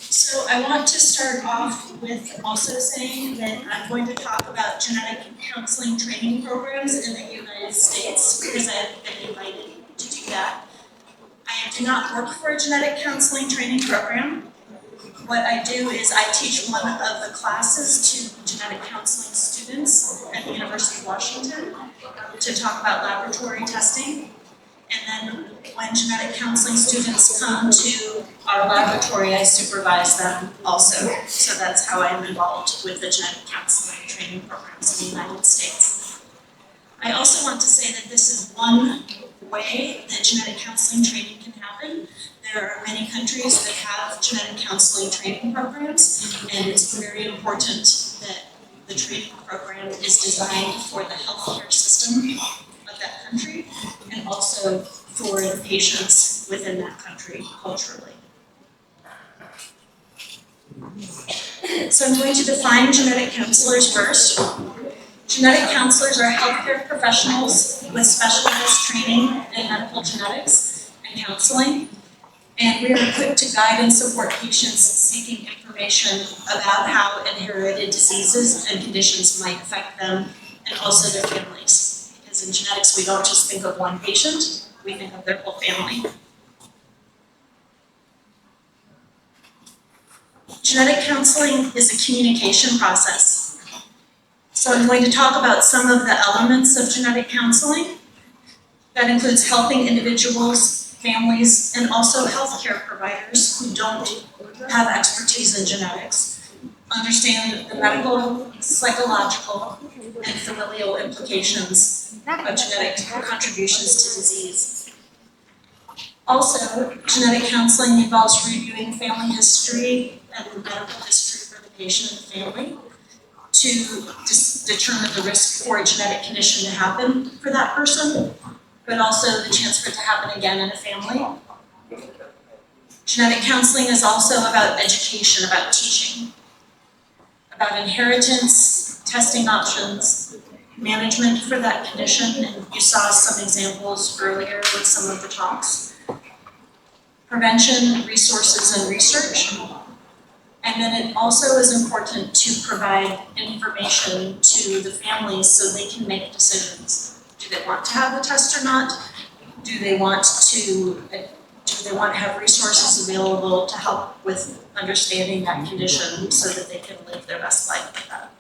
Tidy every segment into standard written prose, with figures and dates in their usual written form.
So I want to start off with also saying that I'm going to talk about genetic counseling training programs in the United States because I've been invited to do that. I do not work for a genetic counseling training program. What I do is I teach one of the classes to genetic counseling students at the University of Washington to talk about laboratory testing. And then when genetic counseling students come to our laboratory, I supervise them also. So that's how I'm involved with the genetic counseling training programs in the United States. I also want to say that this is one way that genetic counseling training can happen. There are many countries that have genetic counseling training programs, and it's very important that the training program is designed for the healthcare system of that country and also for the patients within that country culturally. So I'm going to define genetic counselors first. Genetic counselors are healthcare professionals with specialized training in medical genetics and counseling. And we are equipped to guide and support patients seeking information about how inherited diseases and conditions might affect them and also their families. Because in genetics, we don't just think of one patient, we think of their whole family. Genetic counseling is a communication process. So I'm going to talk about some of the elements of genetic counseling. That includes helping individuals, families, and also healthcare providers who don't have expertise in genetics understand the medical, psychological, and familial implications of genetic contributions to disease. Also, genetic counseling involves reviewing family history and medical history for the patient and family to determine the risk for a genetic condition to happen for that person, but also the chance for it to happen again in a family. Genetic counseling is also about education, about teaching, about inheritance, testing options, management for that condition, and you saw some examples earlier with some of the talks. Prevention, resources, and research. And then it also is important to provide information to the families so they can make decisions. Do they want to have the test or not? Do they want to have resources available to help with understanding that condition so that they can live their best life with that?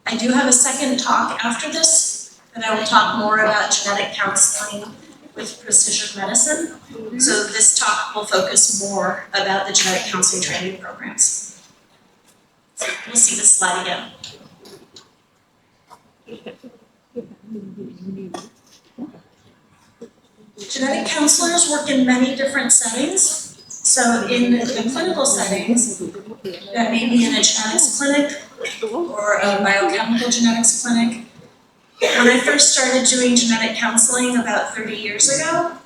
I do have a second talk after this, and I will talk more about genetic counseling with precision medicine. So this talk will focus more about the genetic counseling training programs. So we'll see this slide again. Genetic counselors work in many different settings. So in the clinical settings, that may be in a genetics clinic or a biochemical genetics clinic. When I first started doing genetic counseling about 30 years ago,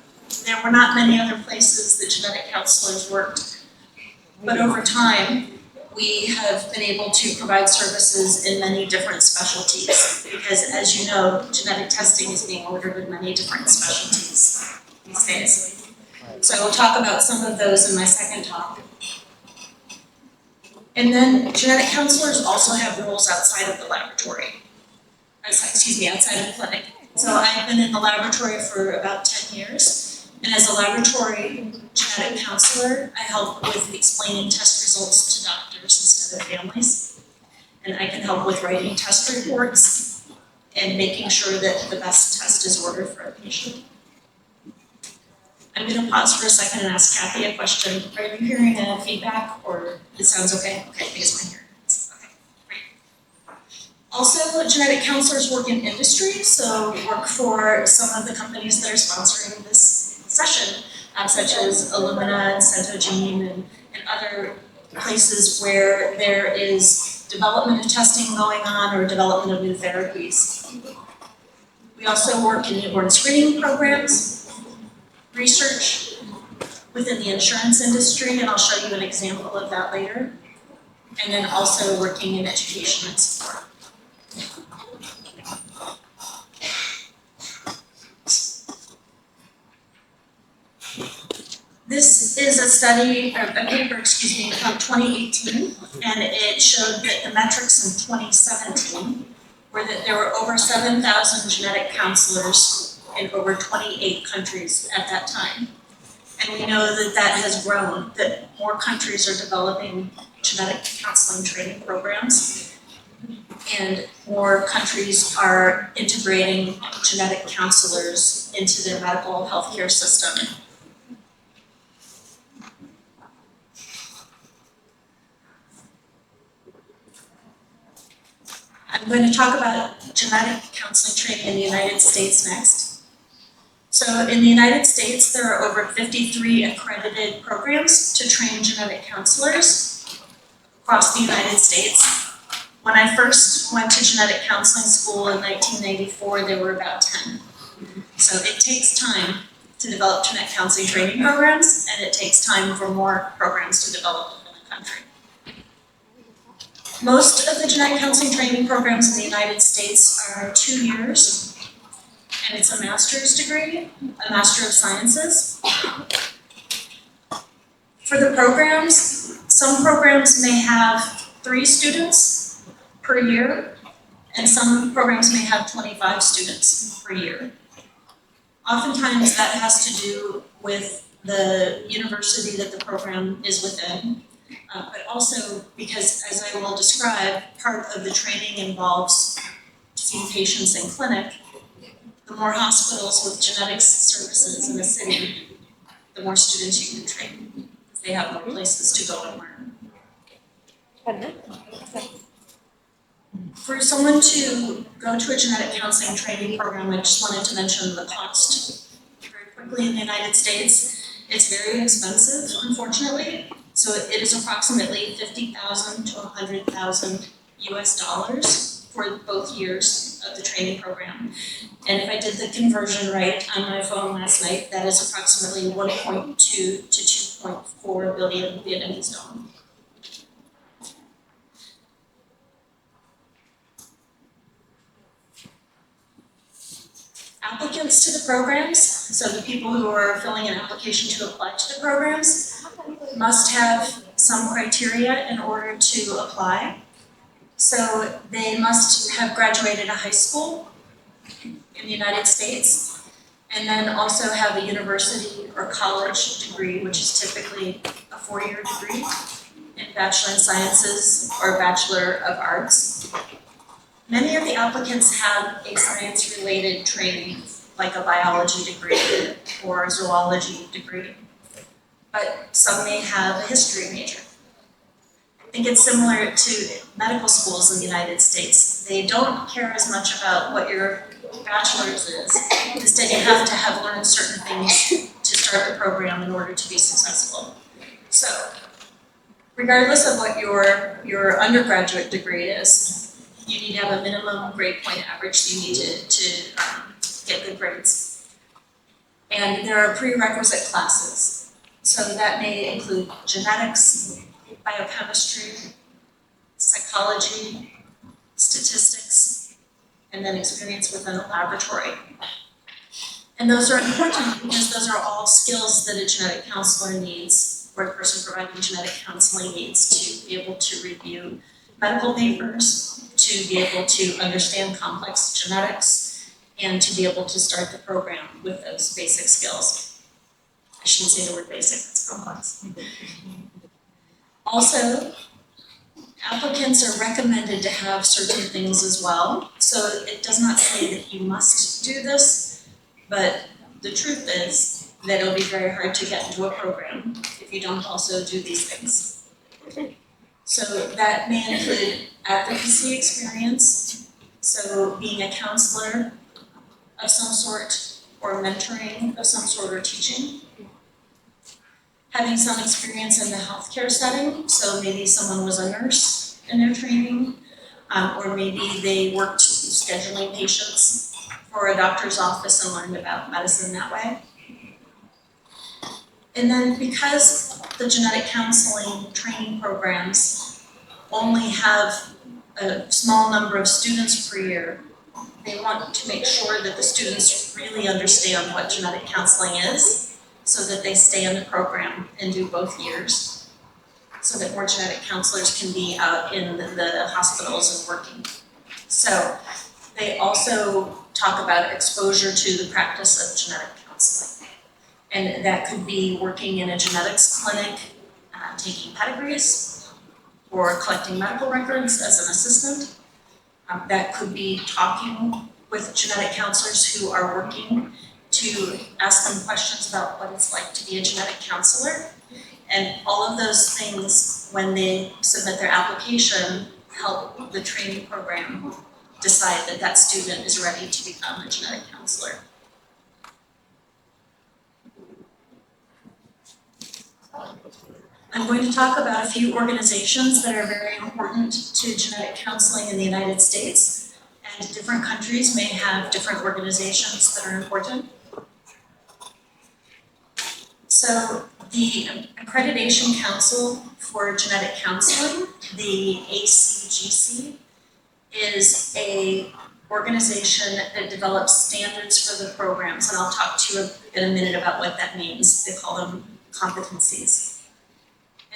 there were not many other places that genetic counselors worked. But over time, we have been able to provide services in many different specialties because, as you know, genetic testing is being ordered in many different specialties these days. So I will talk about some of those in my second talk. And then genetic counselors also have roles outside of the laboratory. Outside of the clinic. So I've been in the laboratory for about 10 years. And as a laboratory genetic counselor, I help with explaining test results to doctors instead of families. And I can help with writing test reports and making sure that the best test is ordered for a patient. I'm going to pause for a second and ask Kathy a question. Are you hearing feedback or it sounds okay? Okay, because my hearing hurts. Okay, great. Also, genetic counselors work in industry, so work for some of the companies that are sponsoring this session, such as Illumina and Centogene and other places where there is development of testing going on or development of new therapies. We also work in newborn screening programs, research within the insurance industry, and I'll show you an example of that later, and then also working in education and support. This is a study, or a paper, excuse me, from 2018, and it showed that the metrics in 2017 were that there were over 7,000 genetic counselors in over 28 countries at that time. And we know that that has grown, that more countries are developing genetic counseling training programs, and more countries are integrating genetic counselors into their medical healthcare system. I'm going to talk about genetic counseling training in the United States next. So in the United States, there are over 53 accredited programs to train genetic counselors across the United States. When I first went to genetic counseling school in 1994, there were about 10. So it takes time to develop genetic counseling training programs, and it takes time for more programs to develop in the country. Most of the genetic counseling training programs in the United States are 2 years, and it's a master's degree, a Master of Sciences. For the programs, some programs may have 3 students per year, and some programs may have 25 students per year. Oftentimes that has to do with the university that the program is within. But also because, as I will describe, part of the training involves seeing patients in clinic. The more hospitals with genetics services in a city, the more students you can train, because they have more places to go and learn. For someone to go to a genetic counseling training program, I just wanted to mention the cost very quickly in the United States. It's very expensive, unfortunately. So it is approximately $50,000 to $100,000 US for both years of the training program. And if I did the conversion right on my phone last night, that is approximately 1.2 to 2.4 billion Vietnamese dong. Applicants to the programs, so the people who are filling an application to apply to the programs, must have some criteria in order to apply. So they must have graduated a high school in the United States, and then also have a university or college degree, which is typically a 4-year degree in Bachelor in Sciences or Bachelor of Arts. Many of the applicants have a science-related training, like a biology degree or a zoology degree, but some may have a history major. I think it's similar to medical schools in the United States. They don't care as much about what your bachelor's is. Instead, you have to have learned certain things to start the program in order to be successful. So, regardless of what your undergraduate degree is, you need to have a minimum grade point average, so you need to get good grades. And there are prerequisite classes. So that may include genetics, biochemistry, psychology, statistics, and then experience within a laboratory. And those are important because those are all skills that a genetic counselor needs, or a person providing genetic counseling needs, to be able to review medical papers, to be able to understand complex genetics, and to be able to start the program with those basic skills. I shouldn't say the word basic, it's complex. Also, applicants are recommended to have certain things as well. So it does not say that you must do this, but the truth is that it'll be very hard to get into a program if you don't also do these things. So that may include advocacy experience, so being a counselor of some sort, or mentoring of some sort, or teaching. Having some experience in the healthcare setting, so maybe someone was a nurse in their training, or maybe they worked scheduling patients for a doctor's office and learned about medicine that way. And then because the genetic counseling training programs only have a small number of students per year, they want to make sure that the students really understand what genetic counseling is so that they stay in the program and do both years, so that more genetic counselors can be out in the hospitals and working. So they also talk about exposure to the practice of genetic counseling. And that could be working in a genetics clinic, taking pedigrees, or collecting medical records as an assistant. That could be talking with genetic counselors who are working to ask them questions about what it's like to be a genetic counselor. And all of those things, when they submit their application, help the training program decide that that student is ready to become a genetic counselor. I'm going to talk about a few organizations that are very important to genetic counseling in the United States, and different countries may have different organizations that are important. So the Accreditation Council for Genetic Counseling, the ACGC, is an organization that develops standards for the programs, and I'll talk to you in a minute about what that means. They call them competencies.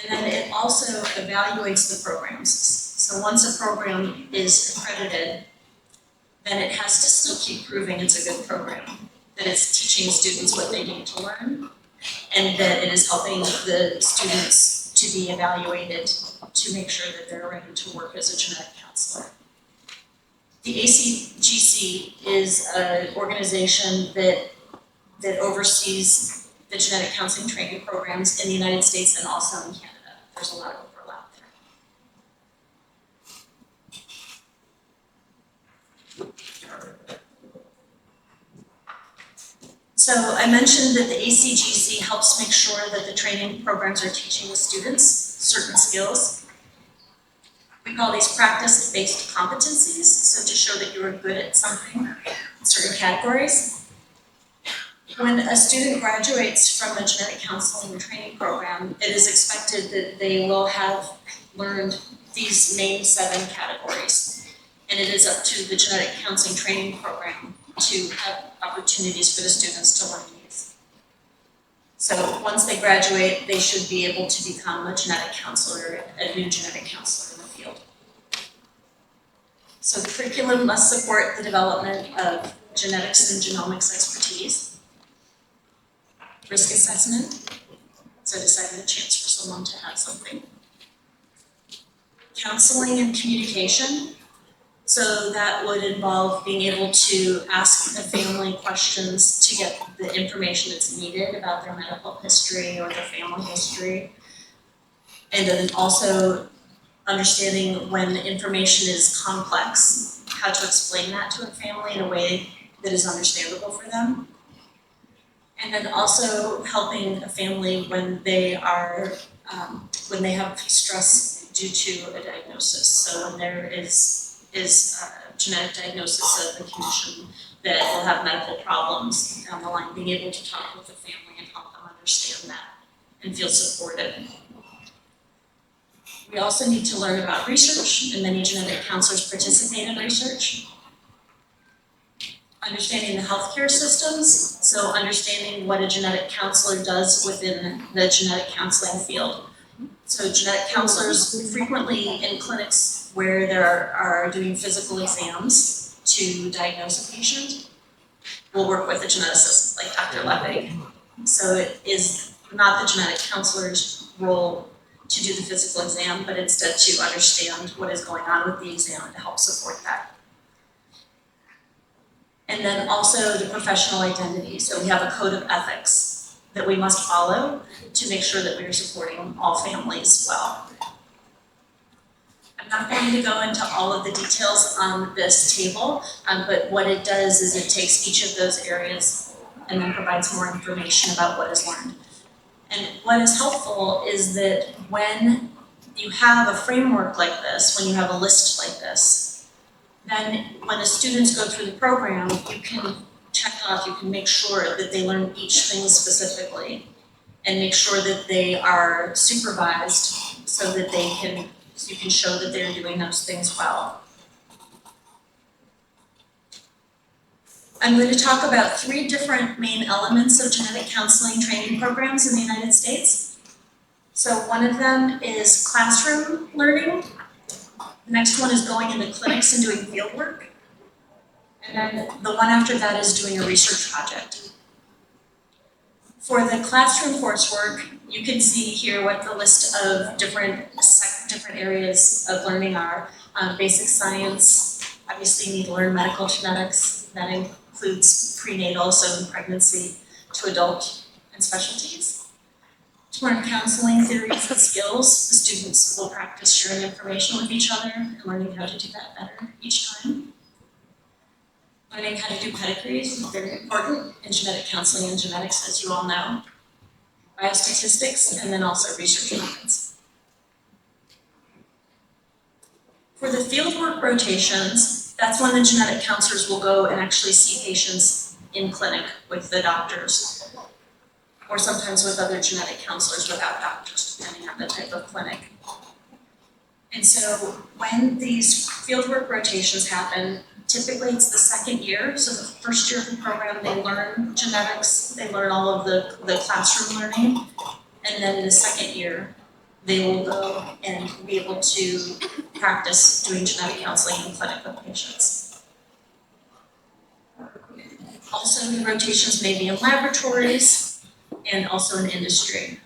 And then it also evaluates the programs. So once a program is accredited, then it has to still keep proving it's a good program, that it's teaching students what they need to learn, and that it is helping the students to be evaluated to make sure that they're ready to work as a genetic counselor. The ACGC is an organization that oversees the genetic counseling training programs in the United States and also in Canada. There's a lot of overlap there. So I mentioned that the ACGC helps make sure that the training programs are teaching the students certain skills. We call these practice-based competencies, so to show that you are good at something, certain categories. When a student graduates from a genetic counseling training program, it is expected that they will have learned these main 7 categories. And it is up to the genetic counseling training program to have opportunities for the students to learn these. So once they graduate, they should be able to become a genetic counselor, a new genetic counselor in the field. So the curriculum must support the development of genetics and genomics expertise. Risk assessment, so deciding the chance for someone to have something. Counseling and communication, so that would involve being able to ask the family questions to get the information that's needed about their medical history or their family history. And then also understanding when information is complex, how to explain that to a family in a way that is understandable for them. And then also helping a family when they are, when they have stress due to a diagnosis. So when there is a genetic diagnosis of a condition that will have medical problems down the line, being able to talk with the family and help them understand that and feel supported. We also need to learn about research, and many genetic counselors participate in research. Understanding the healthcare systems, so understanding what a genetic counselor does within the genetic counseling field. So genetic counselors frequently in clinics where there are doing physical exams to diagnose a patient will work with a geneticist like Dr. Lepig. So it is not the genetic counselor's role to do the physical exam, but instead to understand what is going on with the exam and to help support that. And then also the professional identity. So we have a code of ethics that we must follow to make sure that we are supporting all families well. I'm not going to go into all of the details on this table, but what it does is it takes each of those areas and then provides more information about what is learned. And what is helpful is that when you have a framework like this, when you have a list like this, then when the students go through the program, you can check off, you can make sure that they learn each thing specifically and make sure that they are supervised so that you can show that they're doing those things well. I'm going to talk about 3 different main elements of genetic counseling training programs in the United States. So one of them is classroom learning. The next one is going into clinics and doing field work. And then the one after that is doing a research project. For the classroom coursework, you can see here what the list of different areas of learning are. Basic science, obviously you need to learn medical genetics. That includes prenatal, so pregnancy, to adult, and specialties. To learn counseling theories and skills, the students will practice sharing information with each other and learning how to do that better each time. Learning how to do pedigrees is very important in genetic counseling and genetics, as you all know. Biostatistics, and then also research methods. For the fieldwork rotations, that's when the genetic counselors will go and actually see patients in clinic with the doctors, or sometimes with other genetic counselors without doctors, depending on the type of clinic. And so when these fieldwork rotations happen, typically it's the second year. So the first year of the program, they learn genetics, they learn all of the classroom learning. And then in the second year, they will go and be able to practice doing genetic counseling in clinic with patients. Also, the rotations may be in laboratories and also in industry.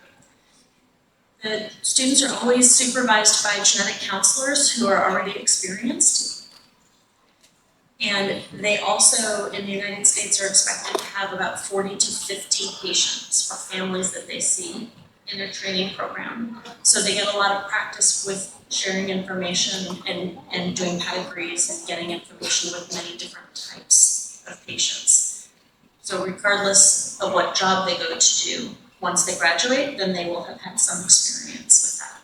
The students are always supervised by genetic counselors who are already experienced. And they also, in the United States, are expected to have about 40 to 50 patients or families that they see in their training program. So they get a lot of practice with sharing information and doing pedigrees and getting information with many different types of patients. So regardless of what job they go to do, once they graduate, then they will have had some experience with that.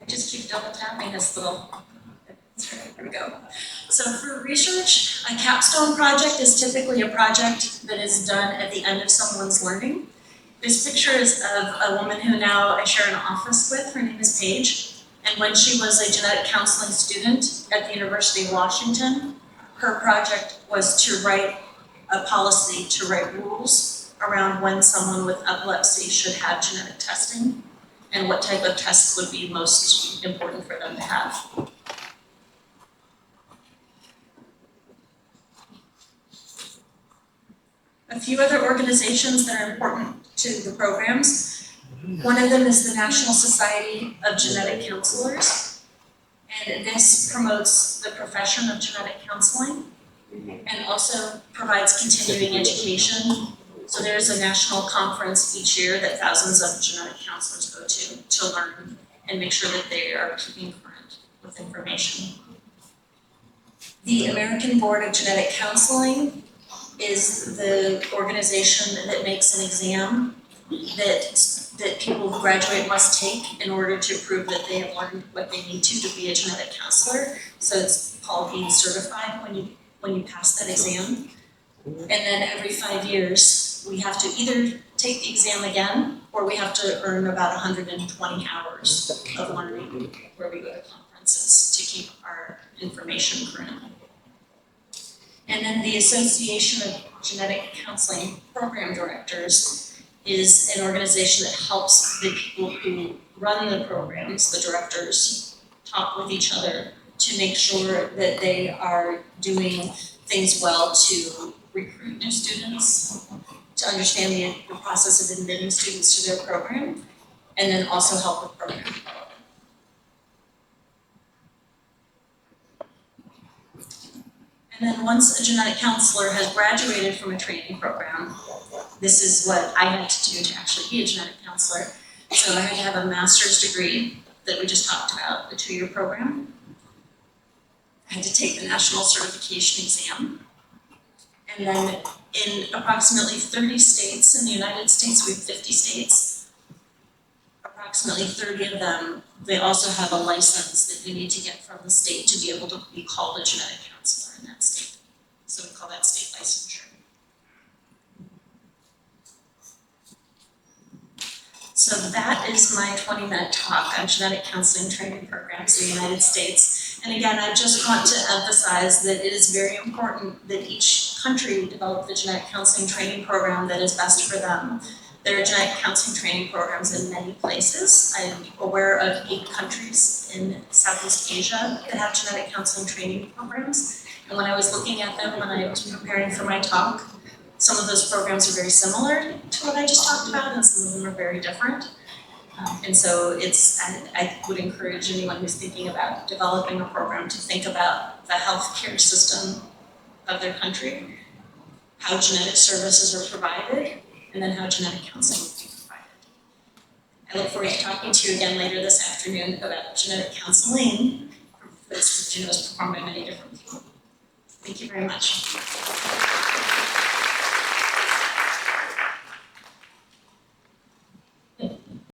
I just keep double tapping this little, there we go. So for research, a capstone project is typically a project that is done at the end of someone's learning. This picture is of a woman who now I share an office with. Her name is Paige. And when she was a genetic counseling student at the University of Washington, her project was to write a policy, to write rules around when someone with epilepsy should have genetic testing and what type of tests would be most important for them to have. A few other organizations that are important to the programs. One of them is the National Society of Genetic Counselors, and this promotes the profession of genetic counseling and also provides continuing education. So there's a national conference each year that thousands of genetic counselors go to learn and make sure that they are keeping current with information. The American Board of Genetic Counseling is the organization that makes an exam that people who graduate must take in order to prove that they have learned what they need to be a genetic counselor. So it's called being certified when you pass that exam. And then every 5 years, we have to either take the exam again, or we have to earn about 120 hours of learning where we go to conferences to keep our information current. And then the Association of Genetic Counseling Program Directors is an organization that helps the people who run the programs, the directors, talk with each other to make sure that they are doing things well to recruit new students, to understand the process of admitting students to their program, and then also help with program development. And then once a genetic counselor has graduated from a training program, this is what I had to do to actually be a genetic counselor. So I had to have a master's degree that we just talked about, the 2-year program. I had to take the national certification exam. And then in approximately 30 states in the United States, we have 50 states, approximately 30 of them, they also have a license that you need to get from the state to be able to be called a genetic counselor in that state. So we call that state licensure. So that is my 20-minute talk on genetic counseling training programs in the United States. And again, I just want to emphasize that it is very important that each country develop the genetic counseling training program that is best for them. There are genetic counseling training programs in many places. I'm aware of 8 countries in Southeast Asia that have genetic counseling training programs. And when I was looking at them when I was preparing for my talk, some of those programs are very similar to what I just talked about, and some of them are very different. And so I would encourage anyone who's thinking about developing a program to think about the healthcare system of their country, how genetic services are provided, and then how genetic counseling will be provided. I look forward to talking to you again later this afternoon about genetic counseling, which is performed by many different people. Thank you very much.